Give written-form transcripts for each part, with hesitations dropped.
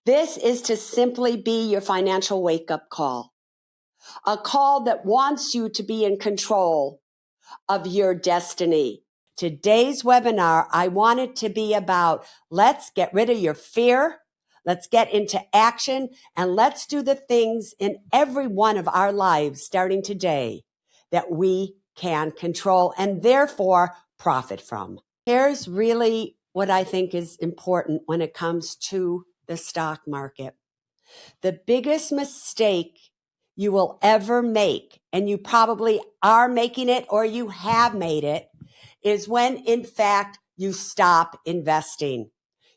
This is to simply be your financial wake-up call, a call that wants you to be in control of your destiny. Today's webinar, I want it to be about let's get rid of your fear, let's get into action, and let's do the things in every one of our lives starting today that we can control and therefore profit from. Here's really what I think is important when it comes to the stock market. The biggest mistake you will ever make, and you probably are making it or you have made it, is when in fact you stop investing.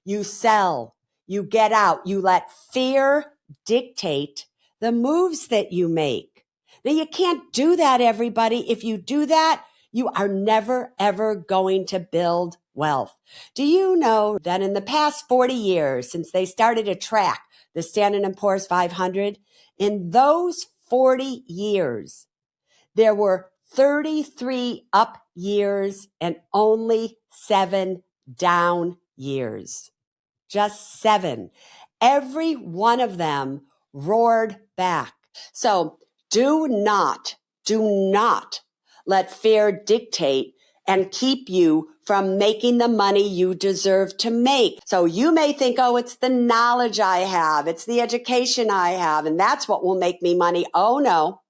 You sell, you get out, you let fear dictate the moves that you make. Now you can't do that, everybody. If you do that, you are never, ever going to build wealth. Do you know that in the past 40 years, since they started to track the Standard & Poor's 500, in those 40 years, there were 33 up years and only 7 down years. Just 7. Every one of them roared back. So do not let fear dictate and keep you from making the money you deserve to make. So you may think, oh, it's the knowledge I have, it's the education I have, and that's what will make me money. Oh, no.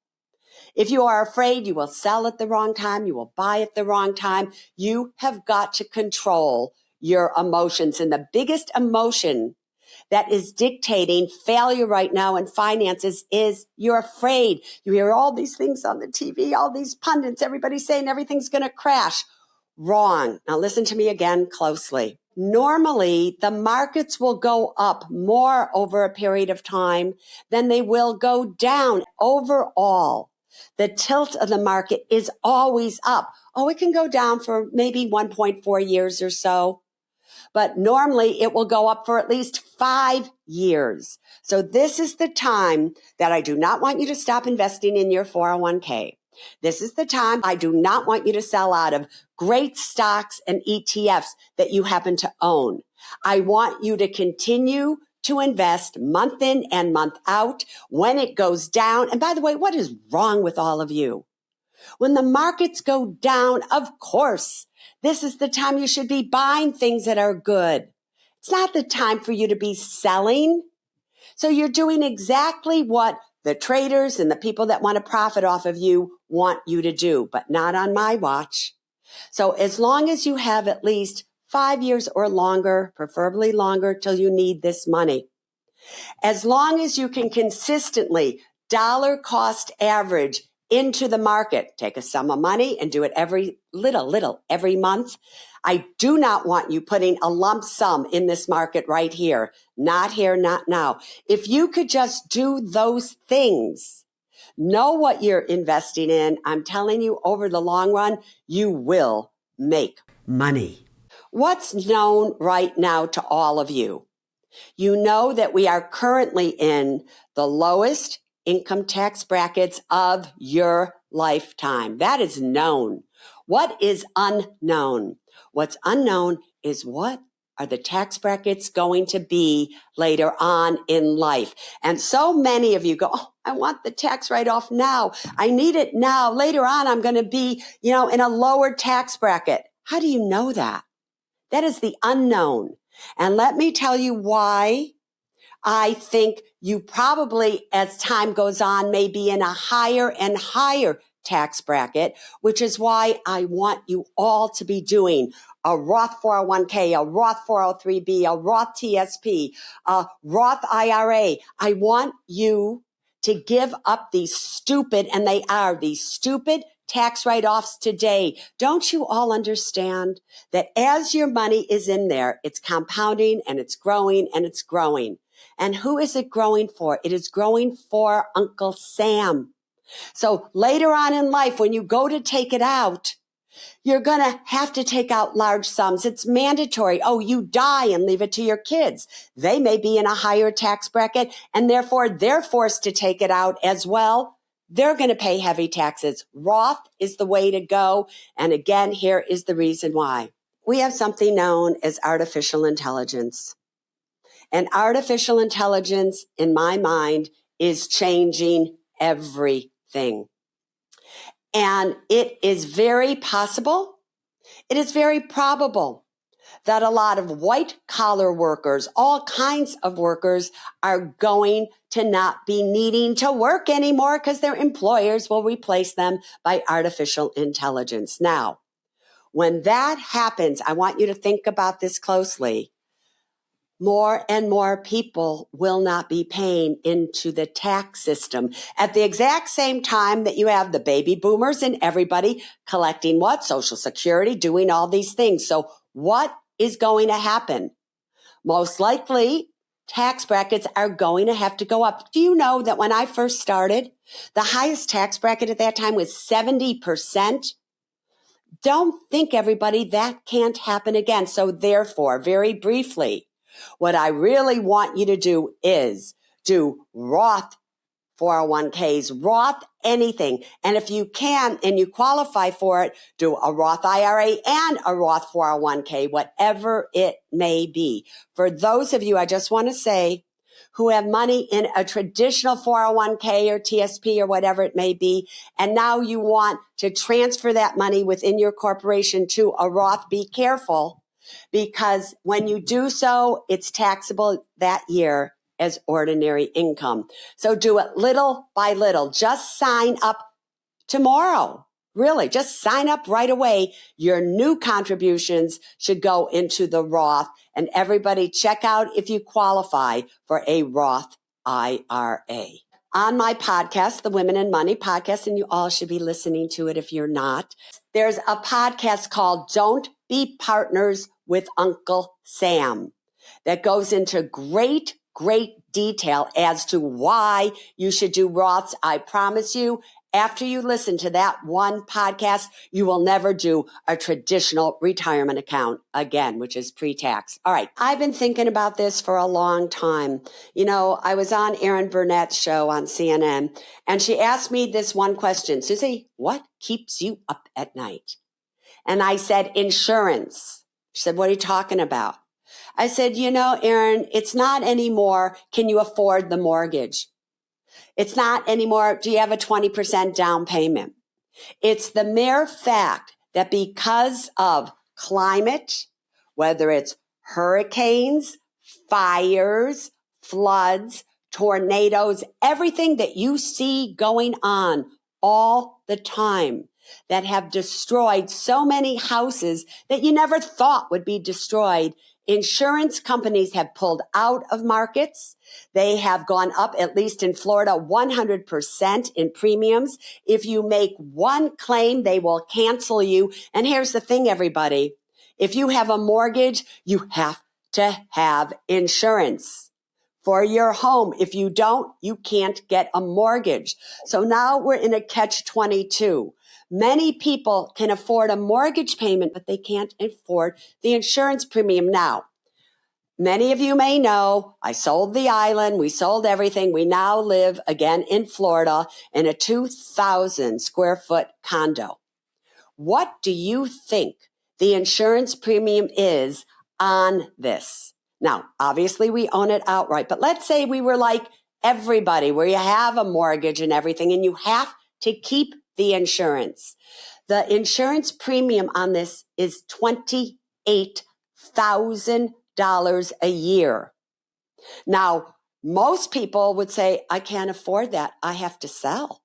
If you are afraid you will sell at the wrong time, you will buy at the wrong time, you have got to control your emotions. And the biggest emotion that is dictating failure right now in finances is you're afraid. You hear all these things on the TV, all these pundits, everybody saying everything's going to crash. Wrong. Now listen to me again closely. Normally, the markets will go up more over a period of time than they will go down. Overall, the tilt of the market is always up. Oh, it can go down for maybe 1.4 years or so, but normally it will go up for at least 5 years. So this is the time that I do not want you to stop investing in your 401k. This is the time I do not want you to sell out of great stocks and ETFs that you happen to own. I want you to continue to invest month in and month out when it goes down. And by the way, what is wrong with all of you? When the markets go down, of course, this is the time you should be buying things that are good. It's not the time for you to be selling. So you're doing exactly what the traders and the people that want to profit off of you want you to do, but not on my watch. So as long as you have at least 5 years or longer, preferably longer, till you need this money, as long as you can consistently dollar cost average into the market, take a sum of money and do it every little every month. I do not want you putting a lump sum in this market right here. Not here, not now. If you could just do those things, know what you're investing in, I'm telling you, over the long run, you will make money. What's known right now to all of you? You know that we are currently in the lowest income tax brackets of your lifetime. That is known. What is unknown? What's unknown is what are the tax brackets going to be later on in life. And so many of you go, oh, I want the tax write-off now. I need it now. Later on, I'm going to be, in a lower tax bracket. How do you know that? That is the unknown. And let me tell you why I think you probably, as time goes on, may be in a higher and higher tax bracket, which is why I want you all to be doing a Roth 401k, a Roth 403b, a Roth TSP, a Roth IRA. I want you to give up these stupid, and they are these stupid tax write-offs today. Don't you all understand that as your money is in there, it's compounding and it's growing and it's growing. And who is it growing for? It is growing for Uncle Sam. So later on in life, when you go to take it out, you're going to have to take out large sums. It's mandatory. Oh, you die and leave it to your kids. They may be in a higher tax bracket and therefore they're forced to take it out as well. They're going to pay heavy taxes. Roth is the way to go. And again, here is the reason why. We have something known as artificial intelligence. And artificial intelligence, in my mind, is changing everything. And it is very possible, it is very probable that a lot of white collar workers, all kinds of workers, are going to not be needing to work anymore because their employers will replace them by artificial intelligence. Now, when that happens, I want you to think about this closely. More and more people will not be paying into the tax system at the exact same time that you have the baby boomers and everybody collecting what? Social Security, doing all these things. So what is going to happen? Most likely, tax brackets are going to have to go up. Do you know that when I first started, the highest tax bracket at that time was 70%? Don't think, everybody, that can't happen again. So therefore, very briefly, what I really want you to do is do Roth 401ks, Roth anything. And if you can and you qualify for it, do a Roth IRA and a Roth 401k, whatever it may be. For those of you, I just want to say, who have money in a traditional 401k or TSP or whatever it may be, and now you want to transfer that money within your corporation to a Roth, be careful, because when you do so, it's taxable that year as ordinary income. So do it little by little. Just sign up tomorrow. Really, just sign up right away. Your new contributions should go into the Roth. And everybody check out if you qualify for a Roth IRA. On my podcast, the Women in Money podcast, and you all should be listening to it if you're not, there's a podcast called Don't Be Partners with Uncle Sam that goes into great detail as to why you should do Roths. I promise you, after you listen to that one podcast, you will never do a traditional retirement account again, which is pre-tax. All right. I've been thinking about this for a long time. You know, I was on Erin Burnett's show on CNN, and she asked me this one question: Suze, what keeps you up at night? And I said, insurance. She said, what are you talking about? I said, you know, Erin, it's not anymore, can you afford the mortgage? It's not anymore, do you have a 20% down payment? It's the mere fact that because of climate, whether it's hurricanes, fires, floods, tornadoes, everything that you see going on all the time that have destroyed so many houses that you never thought would be destroyed, insurance companies have pulled out of markets. They have gone up, at least in Florida, 100% in premiums. If you make one claim, they will cancel you. And here's the thing, everybody. If you have a mortgage, you have to have insurance for your home. If you don't, you can't get a mortgage. So now we're in a catch-22. Many people can afford a mortgage payment, but they can't afford the insurance premium. Now, many of you may know I sold the island. We sold everything. We now live again in Florida in a 2,000 square foot condo. What do you think the insurance premium is on this? Now, obviously we own it outright, but let's say we were like everybody where you have a mortgage and everything and you have to keep the insurance. The insurance premium on this is $28,000 a year. Now, most people would say, I can't afford that. I have to sell.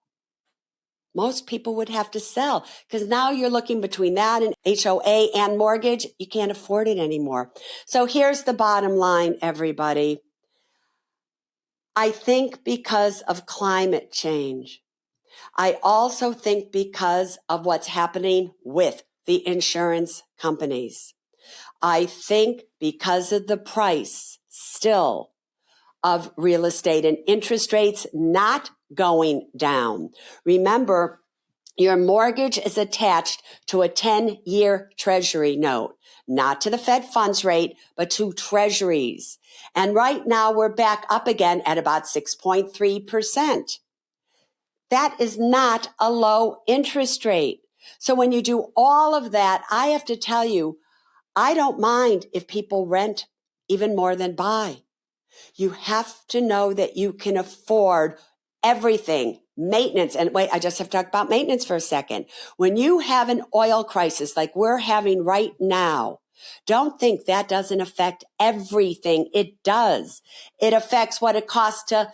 Most people would have to sell because now you're looking between that and HOA and mortgage. You can't afford it anymore. So here's the bottom line, everybody. I think because of climate change, I also think because of what's happening with the insurance companies. I think because of the price still of real estate and interest rates not going down. Remember, your mortgage is attached to a 10-year treasury note, not to the Fed funds rate, but to treasuries. And right now we're back up again at about 6.3%. That is not a low interest rate. So when you do all of that, I have to tell you, I don't mind if people rent even more than buy. You have to know that you can afford everything. Maintenance. And wait, I just have to talk about maintenance for a second. When you have an oil crisis like we're having right now, don't think that doesn't affect everything. It does. It affects what it costs to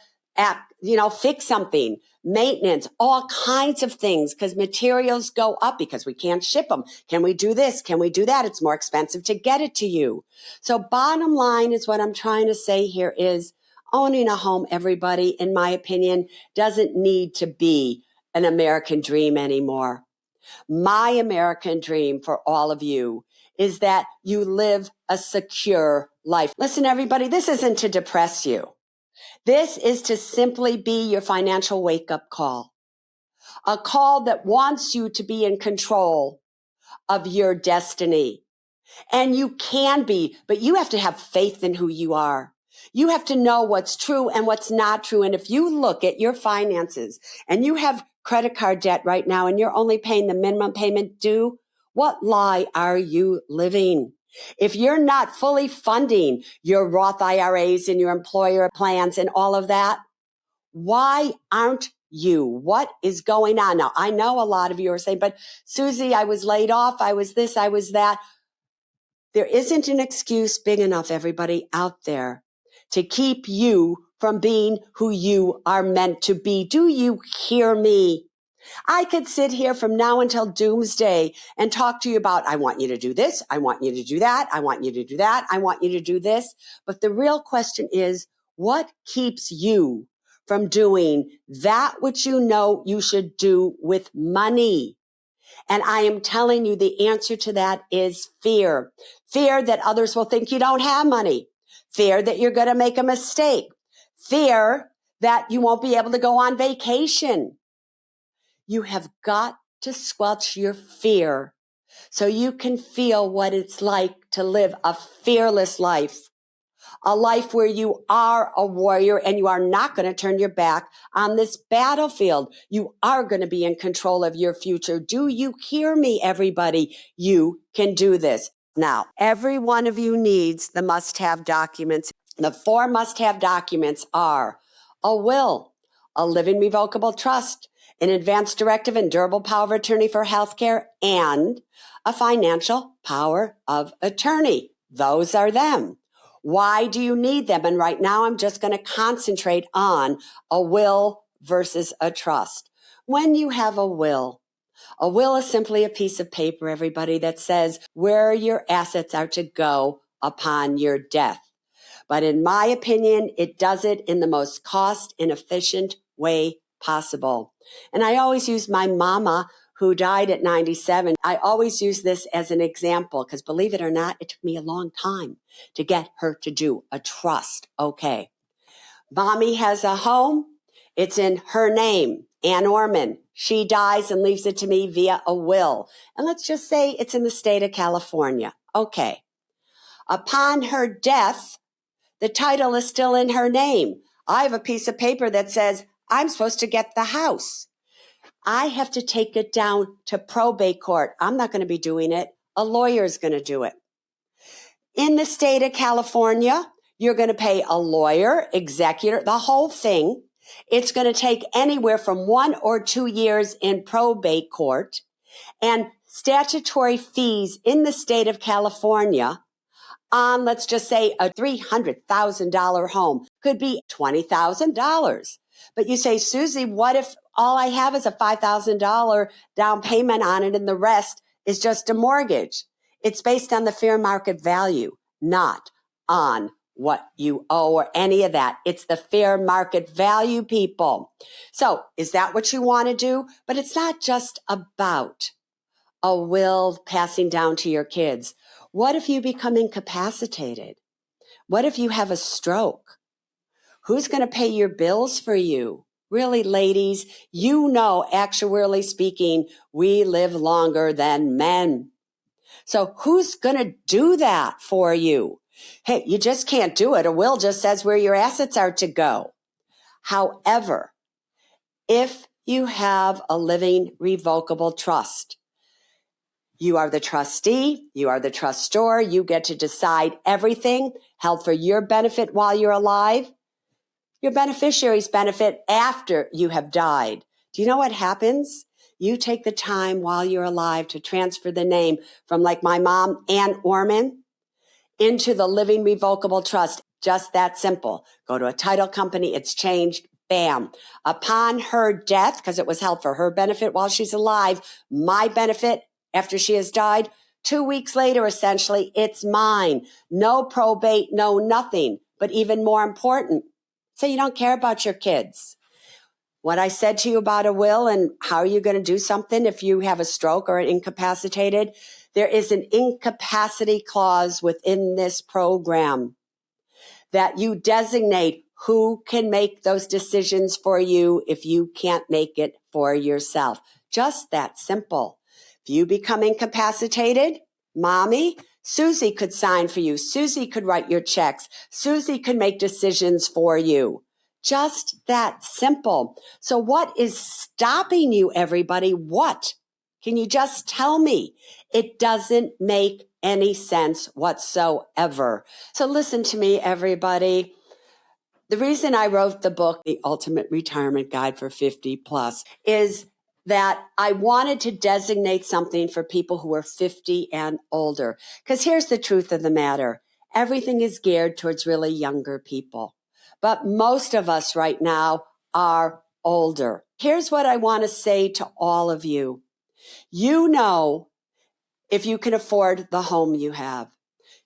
fix something, maintenance, all kinds of things, because materials go up because we can't ship them. Can we do this? Can we do that? It's more expensive to get it to you. So bottom line is what I'm trying to say here is owning a home, everybody, in my opinion, doesn't need to be an American dream anymore. My American dream for all of you is that you live a secure life. Listen, everybody, this isn't to depress you. This is to simply be your financial wake-up call, a call that wants you to be in control of your destiny. And you can be, but you have to have faith in who you are. You have to know what's true and what's not true. And if you look at your finances and you have credit card debt right now and you're only paying the minimum payment due, what lie are you living? If you're not fully funding your Roth IRAs and your employer plans and all of that, why aren't you? What is going on? Now, I know a lot of you are saying, but Suze, I was laid off. I was this, I was that. There isn't an excuse big enough, everybody out there, to keep you from being who you are meant to be. Do you hear me? I could sit here from now until doomsday and talk to you about, I want you to do this. I want you to do that. I want you to do that. I want you to do this. But the real question is, what keeps you from doing that which you know you should do with money? And I am telling you the answer to that is fear. Fear that others will think you don't have money. Fear that you're going to make a mistake. Fear that you won't be able to go on vacation. You have got to squelch your fear so you can feel what it's like to live a fearless life. A life where you are a warrior and you are not going to turn your back on this battlefield. You are going to be in control of your future. Do you hear me, everybody? You can do this. Now, every one of you needs the must-have documents. The 4 must-have documents are a will, a living revocable trust, an advance directive and durable power of attorney for healthcare, and a financial power of attorney. Those are them. Why do you need them? And right now, I'm just going to concentrate on a will versus a trust. When you have a will is simply a piece of paper, everybody, that says where your assets are to go upon your death. But in my opinion, it does it in the most cost and efficient way possible. And I always use my mama, who died at 97. I always use this as an example because, believe it or not, it took me a long time to get her to do a trust. Okay. Mommy has a home. It's in her name, Ann Orman. She dies and leaves it to me via a will. And let's just say it's in the state of California. Okay. Upon her death, the title is still in her name. I have a piece of paper that says I'm supposed to get the house. I have to take it down to probate court. I'm not going to be doing it. A lawyer is going to do it. In the state of California, you're going to pay a lawyer, executor, the whole thing. It's going to take anywhere from 1 or 2 years in probate court. And statutory fees in the state of California on, let's just say, a $300,000 home could be $20,000. But you say, Suze, what if all I have is a $5,000 down payment on it and the rest is just a mortgage? It's based on the fair market value, not on what you owe or any of that. It's the fair market value, people. So is that what you want to do? But it's not just about a will passing down to your kids. What if you become incapacitated? What if you have a stroke? Who's going to pay your bills for you? Really, ladies, you know, actuarially speaking, we live longer than men. So who's going to do that for you? Hey, you just can't do it. A will just says where your assets are to go. However, if you have a living revocable trust, You are the trustee. You are the trustor. You get to decide everything held for your benefit while you're alive. Your beneficiaries benefit after you have died. Do you know what happens? You take the time while you're alive to transfer the name from, like my mom, Ann Orman, into the living revocable trust. Just that simple. Go to a title company. It's changed. Bam. Upon her death, because it was held for her benefit while she's alive, my benefit after she has died, 2 weeks later, essentially, it's mine. No probate, no nothing. But even more important, so you don't care about your kids. What I said to you about a will and how are you going to do something if you have a stroke or are incapacitated, there is an incapacity clause within this program that you designate who can make those decisions for you if you can't make it for yourself. Just that simple. If you become incapacitated, mommy, Susie could sign for you. Susie could write your checks. Susie could make decisions for you. Just that simple. So what is stopping you, everybody? What? Can you just tell me? It doesn't make any sense whatsoever. So listen to me, everybody. The reason I wrote the book, The Ultimate Retirement Guide for 50 Plus, is that I wanted to designate something for people who are 50 and older. Because here's the truth of the matter. Everything is geared towards really younger people. But most of us right now are older. Here's what I want to say to all of you. You know if you can afford the home you have.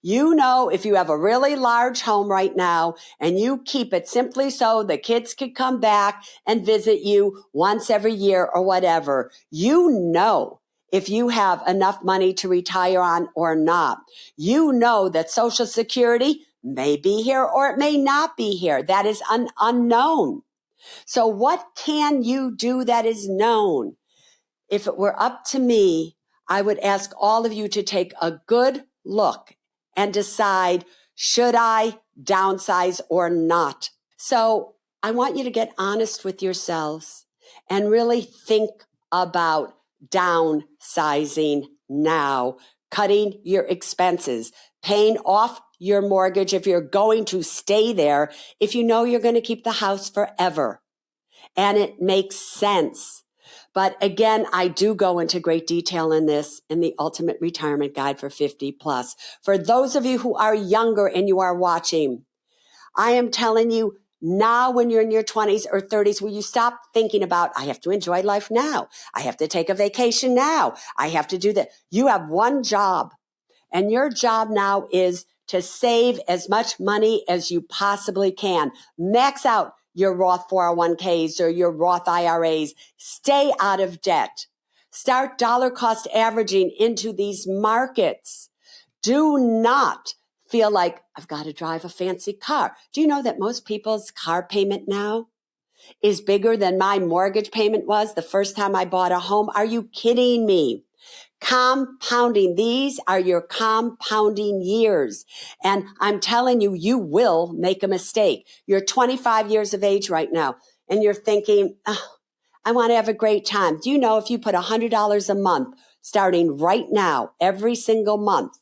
You know if you have a really large home right now and you keep it simply so the kids could come back and visit you once every year or whatever. You know if you have enough money to retire on or not. You know that Social Security may be here or it may not be here. That is unknown. So what can you do that is known? If it were up to me, I would ask all of you to take a good look and decide, should I downsize or not? So I want you to get honest with yourselves and really think about downsizing now, cutting your expenses, paying off your mortgage if you're going to stay there, if you know you're going to keep the house forever. And it makes sense. But again, I do go into great detail in this in the Ultimate Retirement Guide for 50 Plus. For those of you who are younger and you are watching, I am telling you now when you're in your 20s or 30s, will you stop thinking about, I have to enjoy life now. I have to take a vacation now. I have to do that. You have one job, and your job now is to save as much money as you possibly can. Max out your Roth 401ks or your Roth IRAs. Stay out of debt. Start dollar cost averaging into these markets. Do not feel like I've got to drive a fancy car. Do you know that most people's car payment now is bigger than my mortgage payment was the first time I bought a home? Are you kidding me? Compounding. These are your compounding years. And I'm telling you, you will make a mistake. You're 25 years of age right now, and you're thinking, oh, I want to have a great time. Do you know if you put $100 a month, starting right now, every single month,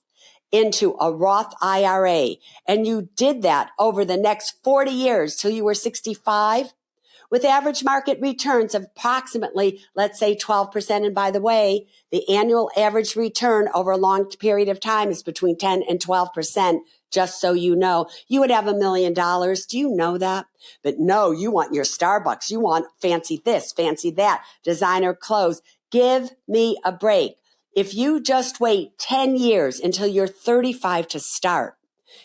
into a Roth IRA, and you did that over the next 40 years till you were 65, with average market returns of approximately, let's say 12%. And by the way, the annual average return over a long period of time is between 10 and 12%. Just so you know, you would have $1 million. Do you know that? But no, you want your Starbucks. You want fancy this, fancy that, designer clothes. Give me a break. If you just wait 10 years until you're 35 to start,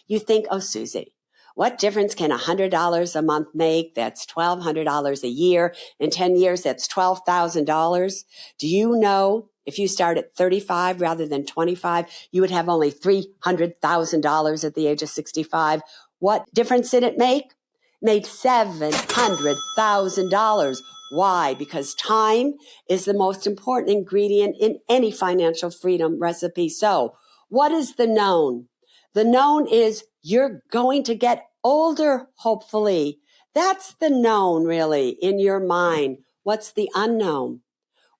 you think, oh, Susie, what difference can $100 a month make? That's $1,200 a year. In 10 years, that's $12,000. Do you know if you start at 35 rather than 25, you would have only $300,000 at the age of 65? What difference did it make? Made $700,000. Why? Because time is the most important ingredient in any financial freedom recipe. So what is the known? The known is you're going to get older, hopefully. That's the known, really, in your mind. What's the unknown?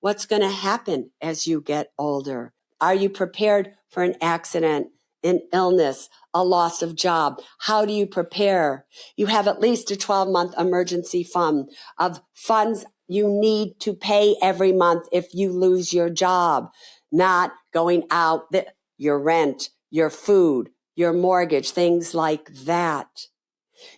What's going to happen as you get older? Are you prepared for an accident, an illness, a loss of job? How do you prepare? You have at least a 12-month emergency fund of funds you need to pay every month if you lose your job, not going out, your rent, your food, your mortgage, things like that.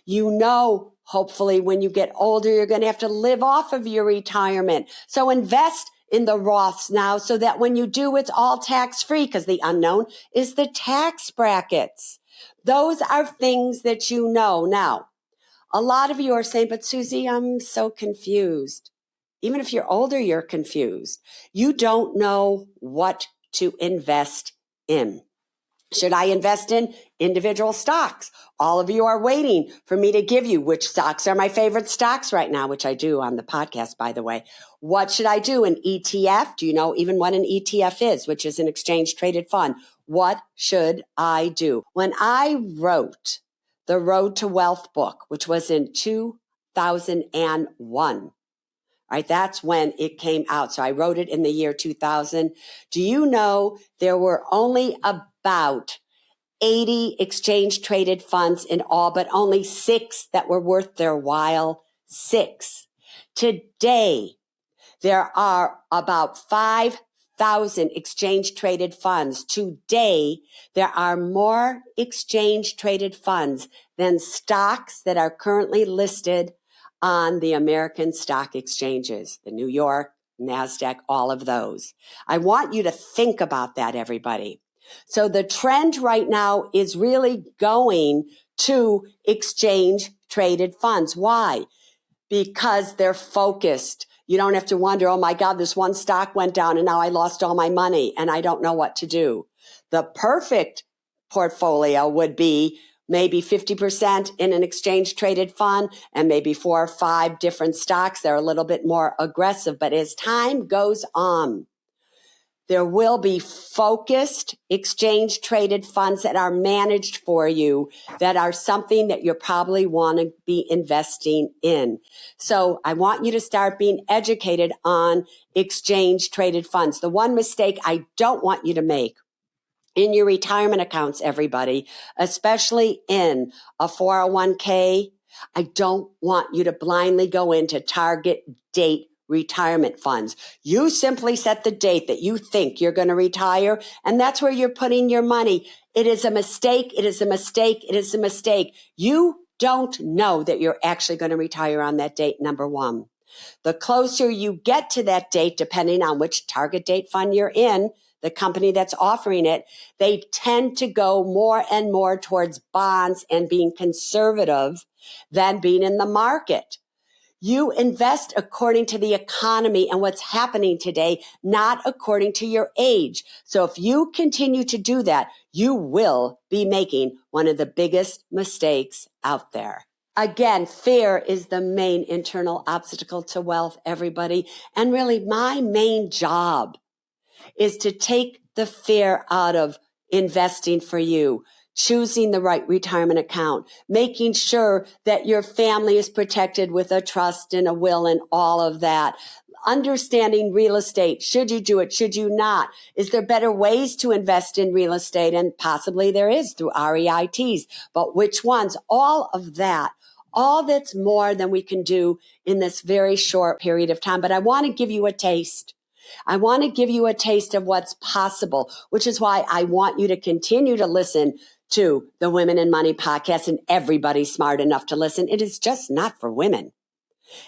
You know, hopefully when you get older, you're going to have to live off of your retirement. So invest in the Roths now so that when you do, it's all tax-free, because the unknown is the tax brackets. Those are things that you know. Now, a lot of you are saying, but Suze, I'm so confused. Even if you're older, you're confused. You don't know what to invest in. Should I invest in individual stocks? All of you are waiting for me to give you which stocks are my favorite stocks right now, which I do on the podcast, by the way. What should I do? An ETF? Do you know even what an ETF is, which is an exchange traded fund? What should I do? When I wrote the Road to Wealth book, which was in 2001, right? That's when it came out. So I wrote it in the year 2000. Do you know there were only about 80 exchange traded funds in all, but only 6 that were worth their while? 6. Today, there are about 5,000 exchange traded funds. Today, there are more exchange traded funds than stocks that are currently listed on the American stock exchanges, the New York, NASDAQ, all of those. I want you to think about that, everybody. So the trend right now is really going to exchange traded funds. Why? Because they're focused. You don't have to wonder, oh my God, this one stock went down and now I lost all my money and I don't know what to do. The perfect portfolio would be maybe 50% in an exchange traded fund and maybe 4 or 5 different stocks. They're a little bit more aggressive, but as time goes on, there will be focused exchange traded funds that are managed for you, that are something that you probably want to be investing in. So I want you to start being educated on exchange traded funds. The one mistake I don't want you to make in your retirement accounts, everybody, especially in a 401k, I don't want you to blindly go into target date retirement funds. You simply set the date that you think you're going to retire, and that's where you're putting your money. It is a mistake. It is a mistake. It is a mistake. You don't know that you're actually going to retire on that date, number one. The closer you get to that date, depending on which target date fund you're in, the company that's offering it, they tend to go more and more towards bonds and being conservative than being in the market. You invest according to the economy and what's happening today, not according to your age. So if you continue to do that, you will be making one of the biggest mistakes out there. Again, fear is the main internal obstacle to wealth, everybody. And really, my main job is to take the fear out of investing for you, choosing the right retirement account, making sure that your family is protected with a trust and a will and all of that. Understanding real estate. Should you do it? Should you not? Is there better ways to invest in real estate? And possibly there is through REITs, but which ones? All of that. All that's more than we can do in this very short period of time. But I want to give you a taste. I want to give you a taste of what's possible, which is why I want you to continue to listen to the Women in Money podcast, and everybody smart enough to listen. It is just not for women.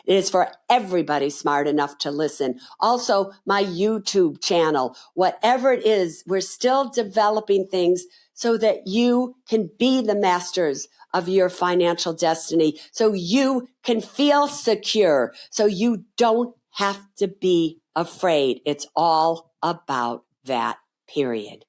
It is for everybody smart enough to listen. Also, my YouTube channel, whatever it is, we're still developing things so that you can be the masters of your financial destiny, so you can feel secure, so you don't have to be afraid. It's all about that, period.